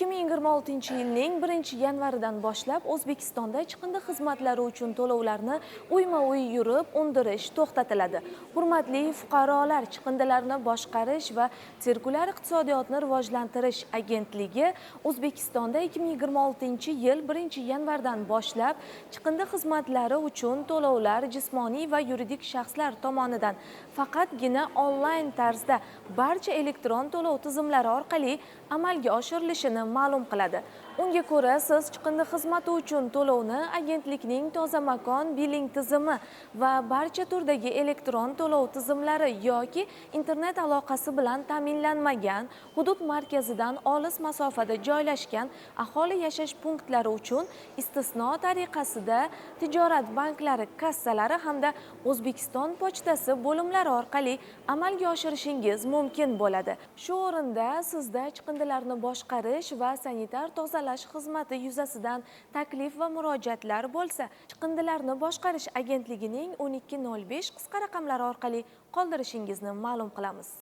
2026-yilning 1-yanvaridan boshlab O'zbekistonda chiqindi xizmatlari uchun to'lovlarni uyma-uy yurib undirish to'xtatiladi. Hurmatli fuqarolar, chiqindilarni boshqarish va sirkulyar iqtisodiyotni rivojlantirish agentligi O'zbekistonda 2026-yil 1-yanvardan boshlab chiqindi xizmatlari uchun to'lovlar jismoniy va yuridik shaxslar tomonidan faqatgina onlayn tarzda barcha elektron to'lov tizimlari orqali amalga oshirilishini ma'lum qiladi. Unga ko'ra, siz chiqindi xizmati uchun to'lovni agentlikning toza makon biling tizimi va barcha turdagi elektron to'lov tizimlari yoki internet aloqasi bilan ta'minlanmagan, hudud markazidan olis masofada joylashgan aholi yashash punktlari uchun istisno tariqasida tijorat banklari kassalari hamda O'zbekiston pochtasi bo'limlari orqali amalga oshirishingiz mumkin bo'ladi. Shu o'rinda sizda chiqindilarni boshqarish va sanitar tozalash xizmati yuzasidan taklif va murojaatlar bo'lsa, chiqindilarni boshqarish agentligining 1205 qisqa raqamlari orqali qoldirishingizni ma'lum qilamiz.